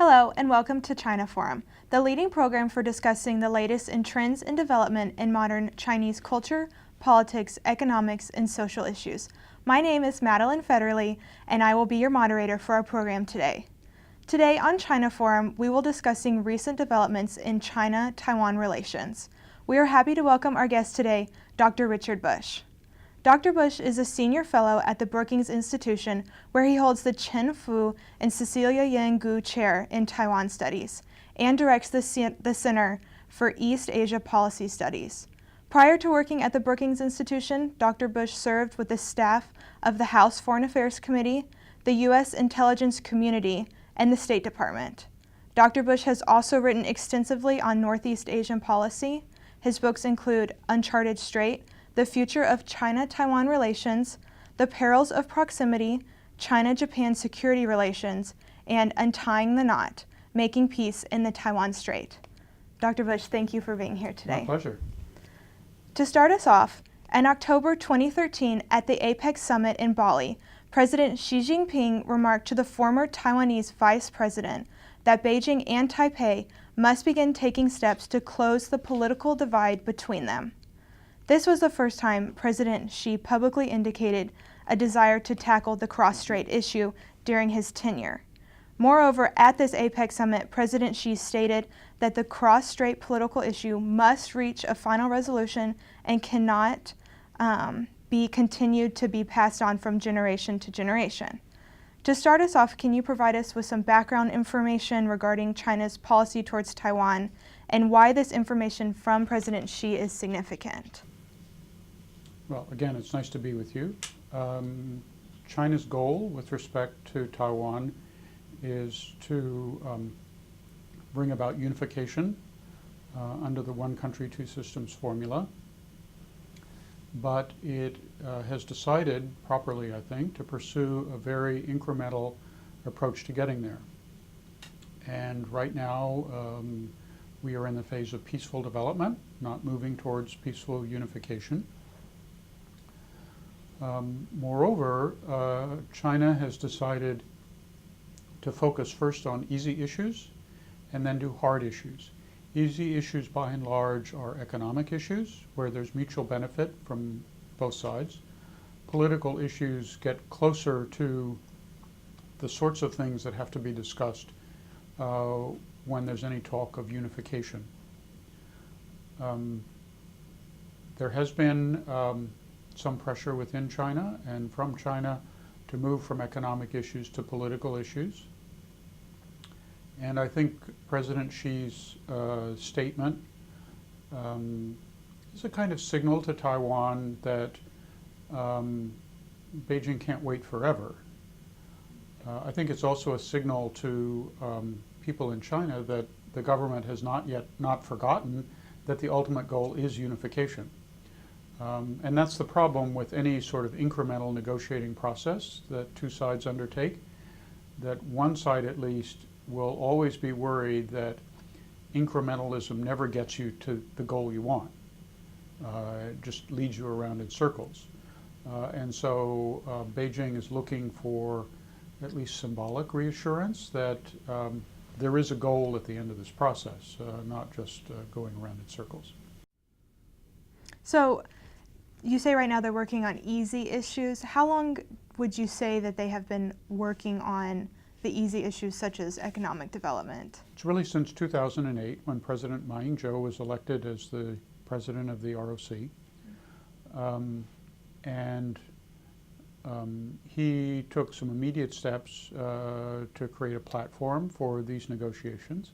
Hello and welcome to China Forum, the leading program for discussing the latest in trends and development in modern Chinese culture, politics, economics, and social issues. My name is Madeline Federley, and I will be your moderator for our program today. Today on China Forum, we will be discussing recent developments in China-Taiwan relations. We are happy to welcome our guest today, Dr. Richard Bush. Dr. Bush is a senior fellow at the Brookings Institution, where he holds the Chen Fu and Cecilia Yan Gu Chair in Taiwan Studies and directs the Center for East Asia Policy Studies. Prior to working at the Brookings Institution, Dr. Bush served with the staff of the House Foreign Affairs Committee, the U.S. Intelligence Community, and the State Department. Dr. Bush has also written extensively on Northeast Asian policy. His books include Uncharted Strait, The Future of China-Taiwan Relations, The Perils of Proximity, China-Japan Security Relations, and Untying the Knot, Making Peace in the Taiwan Strait. Dr. Bush, thank you for being here today. My pleasure. To start us off, in October 2013 at the APEC Summit in Bali, President Xi Jinping remarked to the former Taiwanese vice president that Beijing and Taipei must begin taking steps to close the political divide between them. This was the first time President Xi publicly indicated a desire to tackle the cross-strait issue during his tenure. Moreover, at this APEC summit, President Xi stated that the cross-strait political issue must reach a final resolution and cannot be continued to be passed on from generation to generation. To start us off, can you provide us with some background information regarding China's policy towards Taiwan and why this information from President Xi is significant? Well, again, it's nice to be with you. China's goal with respect to Taiwan is to bring about unification under the one country, two systems formula. But it has decided, properly I think, to pursue a very incremental approach to getting there. And right now, we are in the phase of peaceful development, not moving towards peaceful unification. Moreover, China has decided to focus first on easy issues and then do hard issues. Easy issues, by and large, are economic issues, where there's mutual benefit from both sides. Political issues get closer to the sorts of things that have to be discussed when there's any talk of unification. There has been some pressure within China and from China to move from economic issues to political issues. And I think President Xi's statement is a kind of signal to Taiwan that Beijing can't wait forever. I think it's also a signal to people in China that the government has not forgotten that the ultimate goal is unification. And that's the problem with any sort of incremental negotiating process that two sides undertake, that one side at least will always be worried that incrementalism never gets you to the goal you want. It just leads you around in circles. And so Beijing is looking for at least symbolic reassurance that there is a goal at the end of this process, not just going around in circles. So you say right now they're working on easy issues. How long would you say that they have been working on the easy issues such as economic development? It's really since 2008 when President Ma Ying-jeou was elected as the president of the ROC. He took some immediate steps to create a platform for these negotiations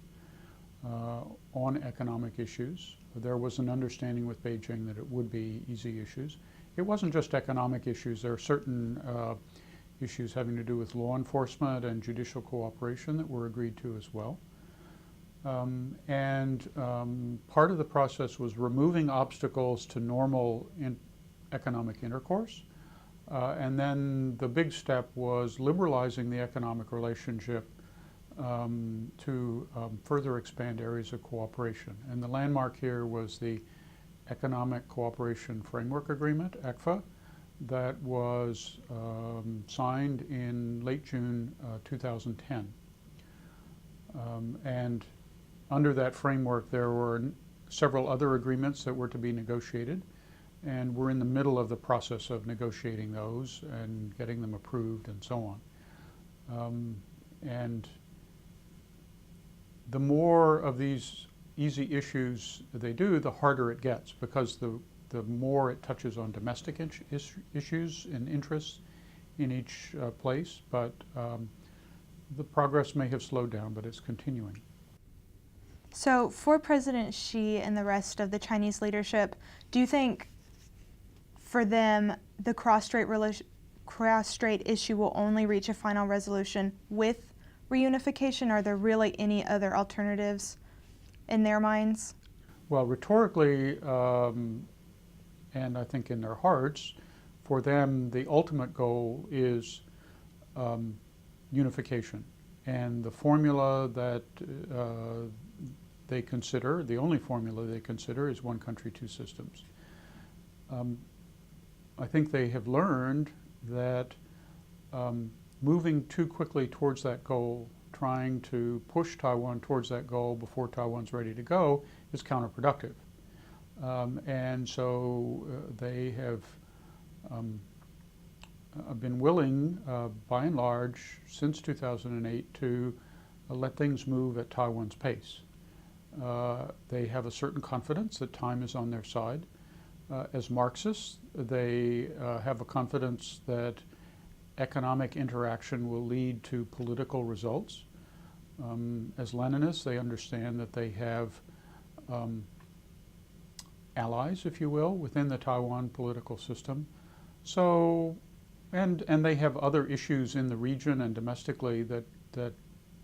on economic issues. There was an understanding with Beijing that it would be easy issues. It wasn't just economic issues. There are certain issues having to do with law enforcement and judicial cooperation that were agreed to as well. Part of the process was removing obstacles to normal economic intercourse. And then the big step was liberalizing the economic relationship to further expand areas of cooperation. And the landmark here was the Economic Cooperation Framework Agreement, ECFA, that was signed in late June 2010. And under that framework, there were several other agreements that were to be negotiated, and we're in the middle of the process of negotiating those and getting them approved and so on. And the more of these easy issues they do, the harder it gets, because the more it touches on domestic issues and interests in each place. But the progress may have slowed down, but it's continuing. So for President Xi and the rest of the Chinese leadership, do you think for them the cross-strait issue will only reach a final resolution with reunification? Are there really any other alternatives in their minds? Well, rhetorically, and I think in their hearts, for them the ultimate goal is unification. And the formula that they consider, the only formula they consider, is one country, two systems. I think they have learned that moving too quickly towards that goal, trying to push Taiwan towards that goal before Taiwan's ready to go, is counterproductive. And so they have been willing, by and large, since 2008, to let things move at Taiwan's pace. They have a certain confidence that time is on their side. As Marxists, they have a confidence that economic interaction will lead to political results. As Leninists, they understand that they have allies, if you will, within the Taiwan political system. So, and they have other issues in the region and domestically that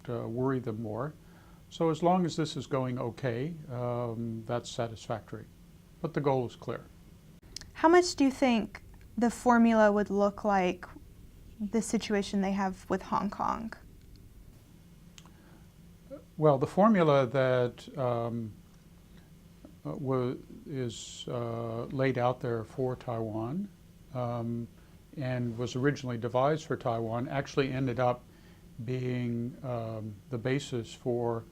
worry them more. So as long as this is going okay, that's satisfactory. But the goal is clear. How much do you think the formula would look like the situation they have with Hong Kong? Well, the formula that is laid out there for Taiwan and was originally devised for Taiwan actually ended up being the basis for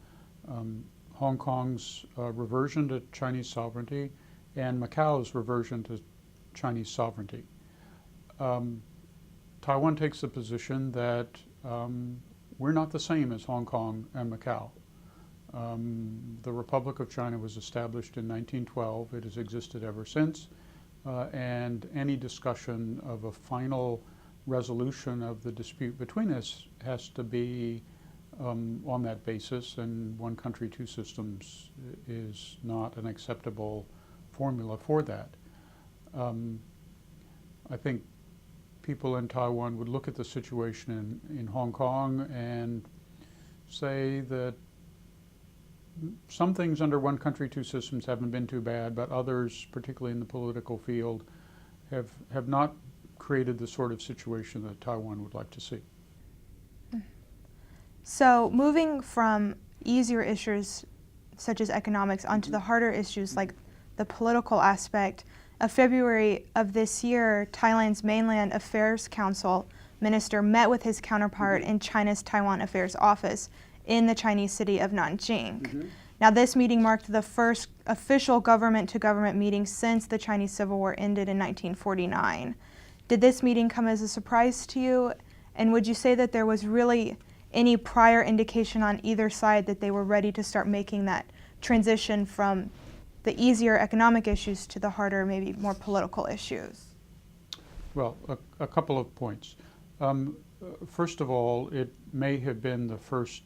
Hong Kong's reversion to Chinese sovereignty and Macau's reversion to Chinese sovereignty. Taiwan takes the position that we're not the same as Hong Kong and Macau. The Republic of China was established in 1912. It has existed ever since. And any discussion of a final resolution of the dispute between us has to be on that basis, and one country, two systems is not an acceptable formula for that. I think people in Taiwan would look at the situation in Hong Kong and say that some things under one country, two systems haven't been too bad, but others, particularly in the political field, have not created the sort of situation that Taiwan would like to see. So moving from easier issues such as economics onto the harder issues like the political aspect, of February of this year, Thailand's Mainland Affairs Council minister met with his counterpart in China's Taiwan Affairs Office in the Chinese city of Nanjing. Now, this meeting marked the first official government-to-government meeting since the Chinese Civil War ended in 1949. Did this meeting come as a surprise to you? And would you say that there was really any prior indication on either side that they were ready to start making that transition from the easier economic issues to the harder, maybe more political issues? Well, a couple of points. First of all, it may have been the first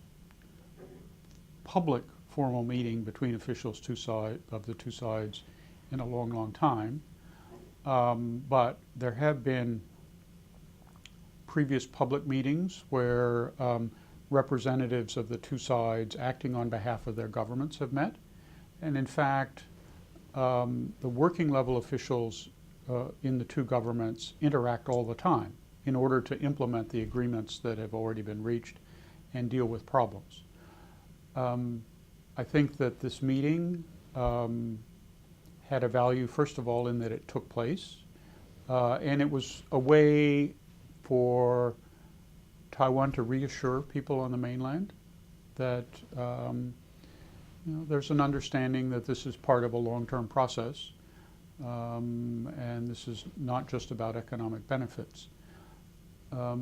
public formal meeting between officials of the two sides in a long, long time. But there have been previous public meetings where representatives of the two sides acting on behalf of their governments have met. And in fact, the working level officials in the two governments interact all the time in order to implement the agreements that have already been reached and deal with problems. I think that this meeting had a value, first of all, in that it took place, and it was a way for Taiwan to reassure people on the mainland that there's an understanding that this is part of a long-term process, and this is not just about economic benefits. I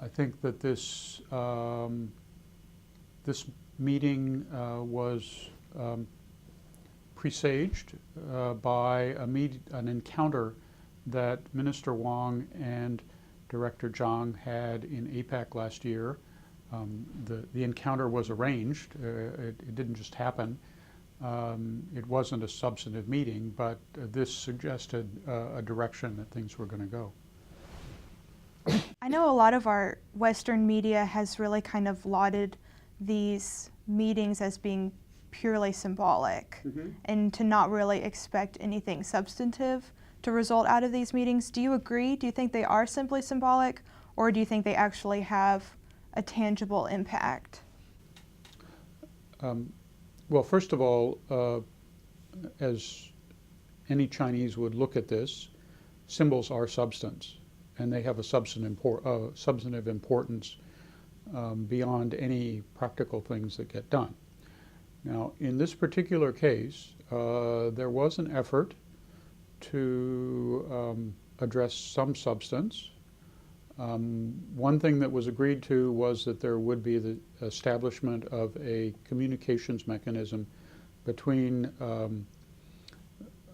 think that this meeting was presaged by an encounter that Minister Wang and Director Zhang had in APEC last year. The encounter was arranged. It didn't just happen. It wasn't a substantive meeting, but this suggested a direction that things were going to go. I know a lot of our Western media has really kind of lauded these meetings as being purely symbolic and to not really expect anything substantive to result out of these meetings. Do you agree? Do you think they are simply symbolic, or do you think they actually have a tangible impact? Well, first of all, as any Chinese would look at this, symbols are substance, and they have a substantive importance beyond any practical things that get done. Now, in this particular case, there was an effort to address some substance. One thing that was agreed to was that there would be the establishment of a communications mechanism between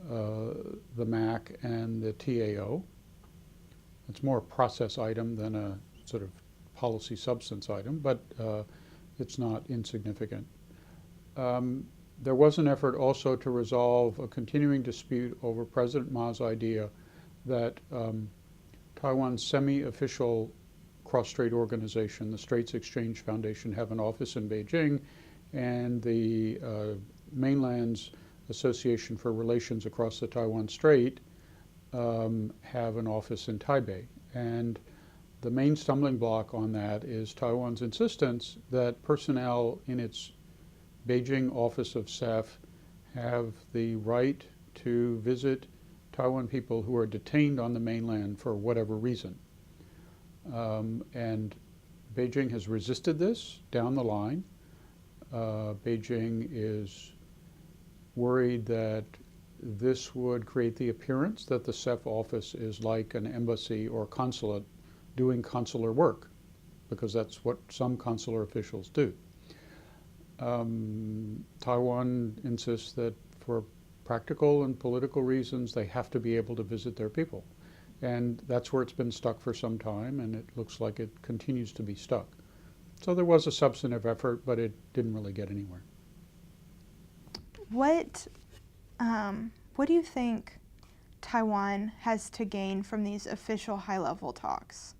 the MAC and the TAO. It's more a process item than a sort of policy substance item, but it's not insignificant. There was an effort also to resolve a continuing dispute over President Ma's idea that Taiwan's semi-official cross-strait organization, the Straits Exchange Foundation, have an office in Beijing, and the Mainland's Association for Relations Across the Taiwan Strait have an office in Taipei. And the main stumbling block on that is Taiwan's insistence that personnel in its Beijing office of SEF have the right to visit Taiwan people who are detained on the mainland for whatever reason. And Beijing has resisted this down the line. Beijing is worried that this would create the appearance that the SEF office is like an embassy or consulate doing consular work, because that's what some consular officials do. Taiwan insists that for practical and political reasons, they have to be able to visit their people. And that's where it's been stuck for some time, and it looks like it continues to be stuck. So there was a substantive effort, but it didn't really get anywhere. What do you think Taiwan has to gain from these official high-level talks?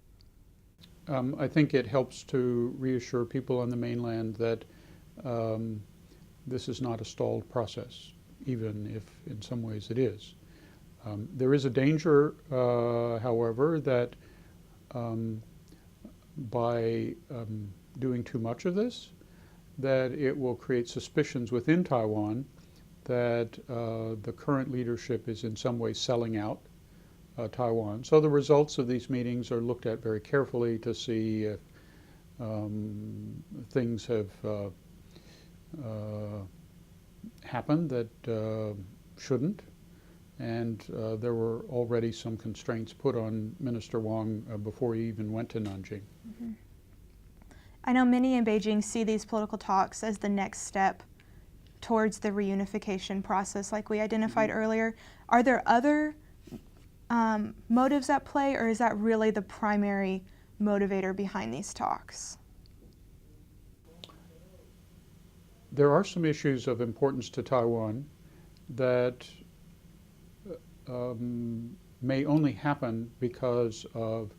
I think it helps to reassure people on the mainland that this is not a stalled process, even if in some ways it is. There is a danger, however, that by doing too much of this, that it will create suspicions within Taiwan that the current leadership is in some way selling out Taiwan. So the results of these meetings are looked at very carefully to see if things have happened that shouldn't. And there were already some constraints put on Minister Wang before he even went to Nanjing. Mm-hmm. I know many in Beijing see these political talks as the next step towards the reunification process, like we identified earlier. Are there other motives at play, or is that really the primary motivator behind these talks? There are some issues of importance to Taiwan that may only happen because of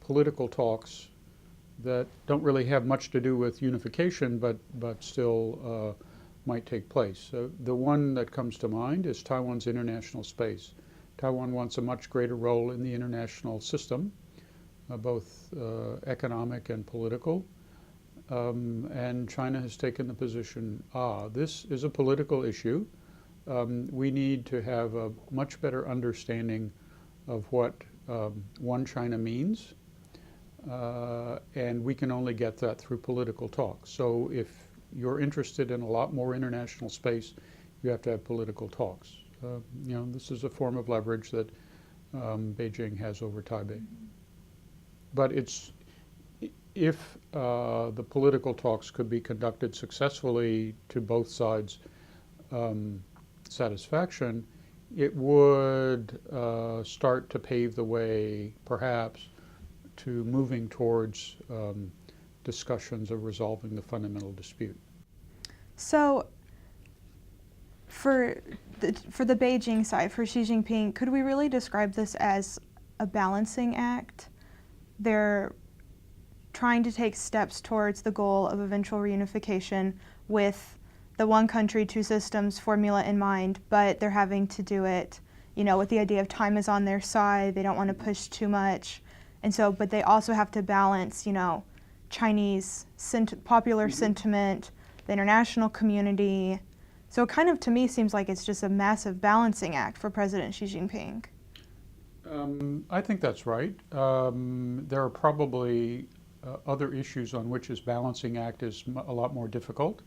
political talks that don't really have much to do with unification, but still might take place. So the one that comes to mind is Taiwan's international space. Taiwan wants a much greater role in the international system, both economic and political. And China has taken the position, this is a political issue. We need to have a much better understanding of what one China means. and we can only get that through political talks. So if you're interested in a lot more international space, you have to have political talks. This is a form of leverage that Beijing has over Taipei. But if the political talks could be conducted successfully to both sides' satisfaction, it would start to pave the way, perhaps, to moving towards discussions of resolving the fundamental dispute. So, for the Beijing side, for Xi Jinping, could we really describe this as a balancing act? They're trying to take steps towards the goal of eventual reunification with the one country, two systems formula in mind, but they're having to do it, with the idea of time is on their side. They don't want to push too much. And so, but they also have to balance, Chinese popular sentiment, the international community. So it kind of, to me, seems like it's just a massive balancing act for President Xi Jinping. I think that's right. There are probably other issues on which his balancing act is a lot more difficult.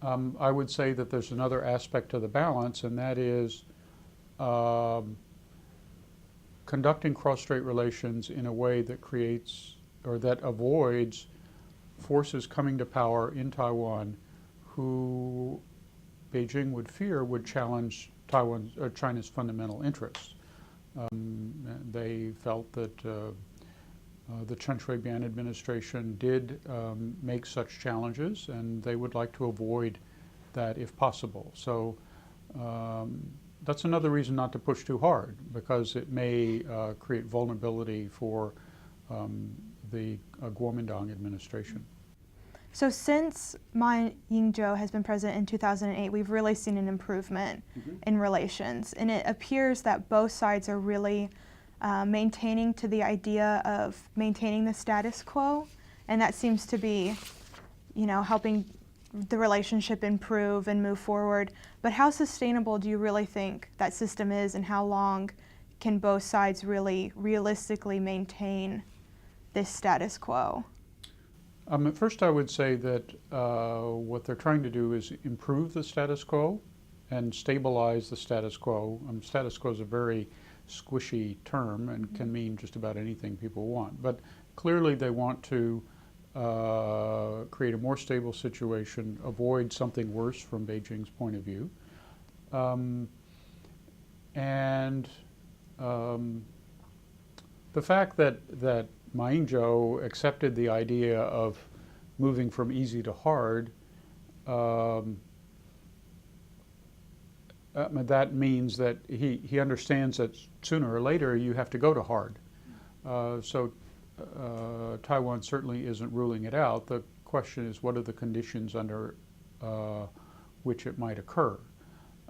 I would say that there's another aspect to the balance, and that is conducting cross-strait relations in a way that creates or that avoids forces coming to power in Taiwan who Beijing would fear would challenge China's fundamental interests. They felt that the Chen Shui-bian administration did make such challenges, and they would like to avoid that if possible. So that's another reason not to push too hard, because it may create vulnerability for the Kuomintang administration. So since Ma Ying-jeou has been president in 2008, we've really seen an improvement in relations. And it appears that both sides are really maintaining to the idea of maintaining the status quo. And that seems to be, helping the relationship improve and move forward. But how sustainable do you really think that system is, and how long can both sides really realistically maintain this status quo? At first, I would say that what they're trying to do is improve the status quo and stabilize the status quo. Status quo is a very squishy term and can mean just about anything people want. But clearly they want to create a more stable situation, avoid something worse from Beijing's point of view. The fact that Ma Ying-jeou accepted the idea of moving from easy to hard, that means that he understands that sooner or later you have to go to hard. So Taiwan certainly isn't ruling it out. The question is, what are the conditions under which it might occur?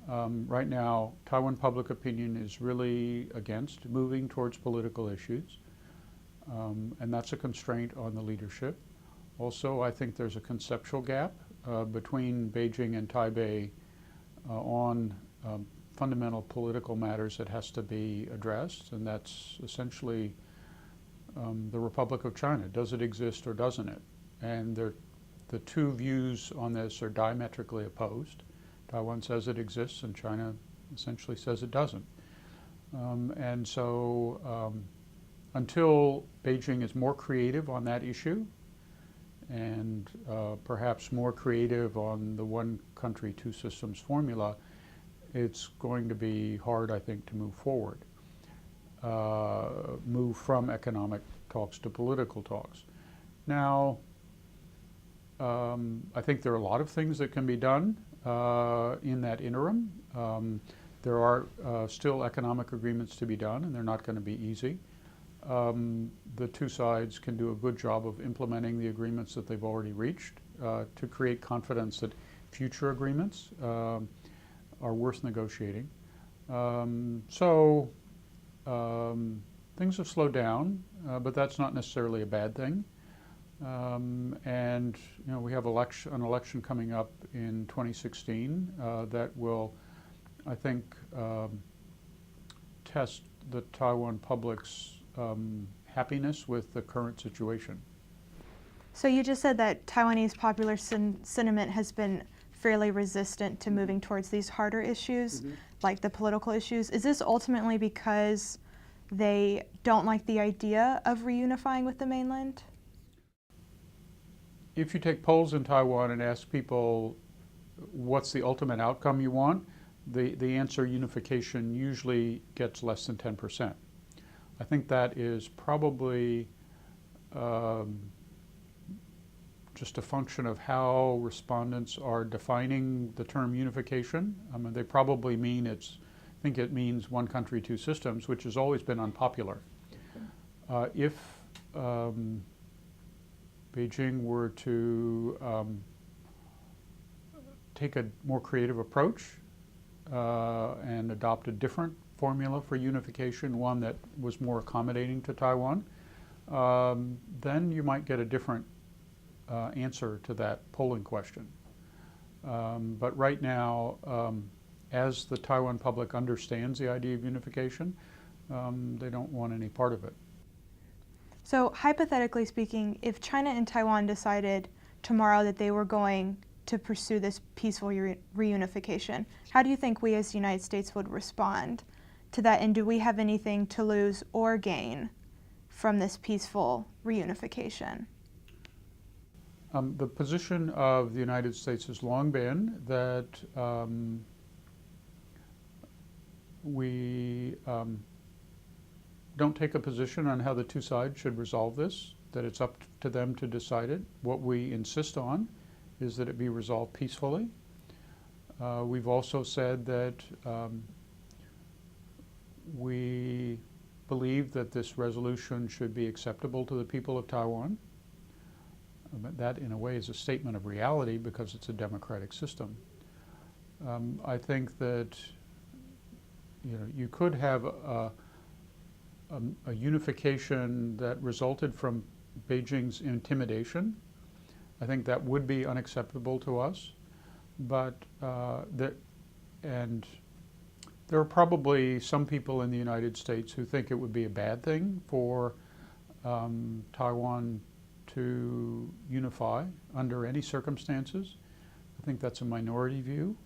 Right now, Taiwan public opinion is really against moving towards political issues. And that's a constraint on the leadership. Also, I think there's a conceptual gap between Beijing and Taipei on fundamental political matters that has to be addressed, and that's essentially the Republic of China. Does it exist or doesn't it? And the two views on this are diametrically opposed. Taiwan says it exists, and China essentially says it doesn't. Until Beijing is more creative on that issue, and perhaps more creative on the one country, two systems formula, it's going to be hard, I think, to move forward, move from economic talks to political talks. Now, I think there are a lot of things that can be done in that interim. There are still economic agreements to be done, and they're not going to be easy. The two sides can do a good job of implementing the agreements that they've already reached to create confidence that future agreements are worth negotiating. Things have slowed down, but that's not necessarily a bad thing. We have an election coming up in 2016 that will, I think, test the Taiwan public's happiness with the current situation. So you just said that Taiwanese popular sentiment has been fairly resistant to moving towards these harder issues, like the political issues. Is this ultimately because they don't like the idea of reunifying with the mainland? If you take polls in Taiwan and ask people what's the ultimate outcome you want, the answer unification usually gets less than 10%. I think that is probably just a function of how respondents are defining the term unification. I mean, they probably mean I think it means one country, two systems, which has always been unpopular. If Beijing were to take a more creative approach and adopt a different formula for unification, one that was more accommodating to Taiwan, then you might get a different answer to that polling question. But right now, as the Taiwan public understands the idea of unification, they don't want any part of it. So hypothetically speaking, if China and Taiwan decided tomorrow that they were going to pursue this peaceful reunification, how do you think we as the United States would respond to that? And do we have anything to lose or gain from this peaceful reunification? The position of the United States has long been that we don't take a position on how the two sides should resolve this, that it's up to them to decide it. What we insist on is that it be resolved peacefully. We've also said that we believe that this resolution should be acceptable to the people of Taiwan. That, in a way, is a statement of reality because it's a democratic system. I think that you could have a unification that resulted from Beijing's intimidation. I think that would be unacceptable to us. But there are probably some people in the United States who think it would be a bad thing for Taiwan to unify under any circumstances. I think that's a minority view.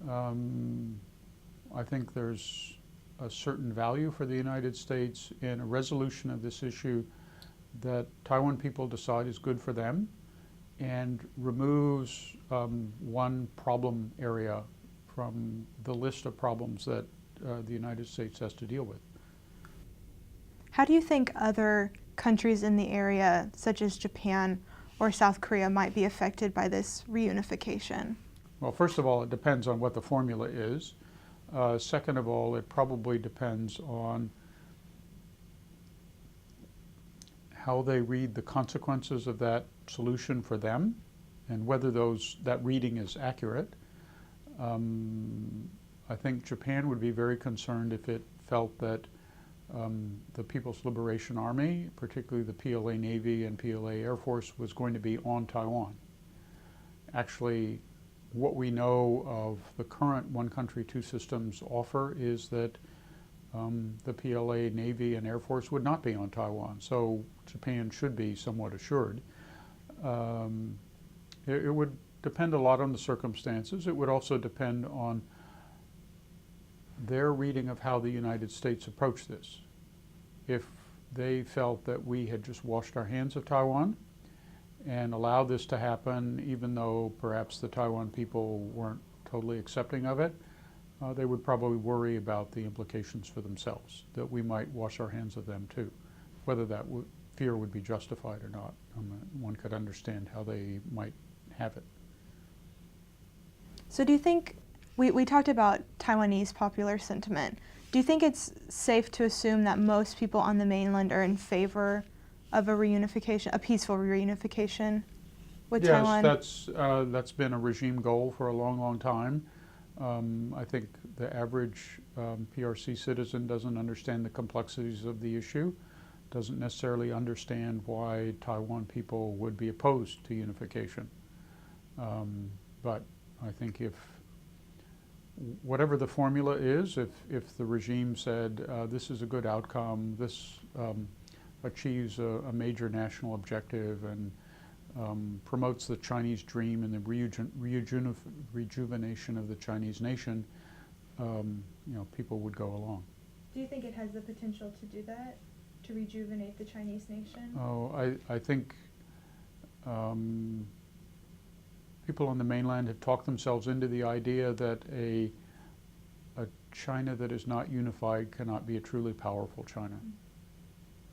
I think there's a certain value for the United States in a resolution of this issue that Taiwan people decide is good for them and removes one problem area from the list of problems that the United States has to deal with. How do you think other countries in the area, such as Japan or South Korea, might be affected by this reunification? Well, first of all, it depends on what the formula is. Second of all, it probably depends on how they read the consequences of that solution for them and whether that reading is accurate. I think Japan would be very concerned if it felt that the People's Liberation Army, particularly the PLA Navy and PLA Air Force, was going to be on Taiwan. Actually, what we know of the current one country, two systems offer is that the PLA Navy and Air Force would not be on Taiwan. So Japan should be somewhat assured. It would depend a lot on the circumstances. It would also depend on their reading of how the United States approached this. If they felt that we had just washed our hands of Taiwan and allowed this to happen, even though perhaps the Taiwan people weren't totally accepting of it, they would probably worry about the implications for themselves, that we might wash our hands of them too. Whether that fear would be justified or not, one could understand how they might have it. So do you think, we talked about Taiwanese popular sentiment. Do you think it's safe to assume that most people on the mainland are in favor of a reunification, a peaceful reunification with Taiwan? Yes, that's been a regime goal for a long, long time. I think the average PRC citizen doesn't understand the complexities of the issue, doesn't necessarily understand why Taiwan people would be opposed to unification. But I think if whatever the formula is, if the regime said this is a good outcome, this achieves a major national objective and promotes the Chinese dream and the rejuvenation of the Chinese nation, people would go along. Do you think it has the potential to do that, to rejuvenate the Chinese nation? Oh, I think people on the mainland have talked themselves into the idea that a China that is not unified cannot be a truly powerful China.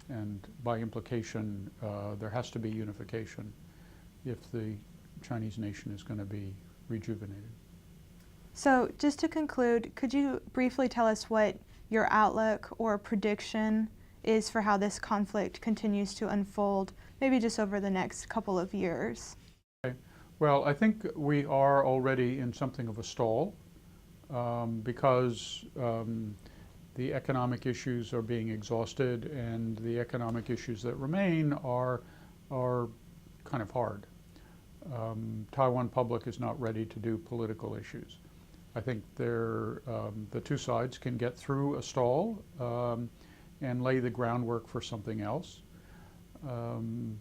And by implication, there has to be unification if the Chinese nation is going to be rejuvenated. So just to conclude, could you briefly tell us what your outlook or prediction is for how this conflict continues to unfold, maybe just over the next couple of years? Okay. Well, I think we are already in something of a stall because the economic issues are being exhausted, and the economic issues that remain are kind of hard. Taiwan public is not ready to do political issues. I think the two sides can get through a stall and lay the groundwork for something else. The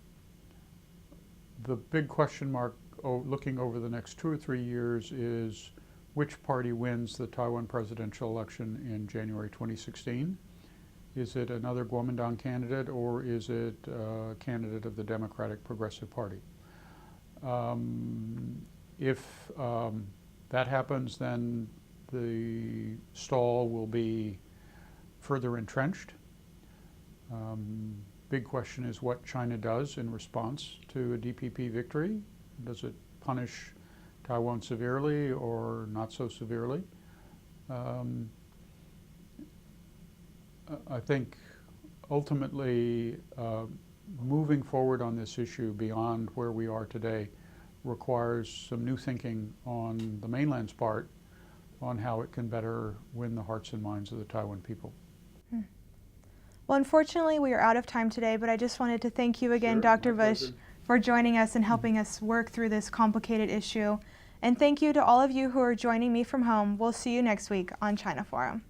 big question mark looking over the next 2 or 3 years is which party wins the Taiwan presidential election in January 2016. Is it another Kuomintang candidate, or is it a candidate of the Democratic Progressive Party? If that happens, then the stall will be further entrenched. Big question is what China does in response to a DPP victory. Does it punish Taiwan severely or not so severely? I think ultimately moving forward on this issue beyond where we are today requires some new thinking on the mainland's part on how it can better win the hearts and minds of the Taiwan people. Well, unfortunately, we are out of time today, but I just wanted to thank you again, Sure, Dr. my Bush, pleasure. for joining us and helping us work through this complicated issue. And thank you to all of you who are joining me from home. We'll see you next week on China Forum.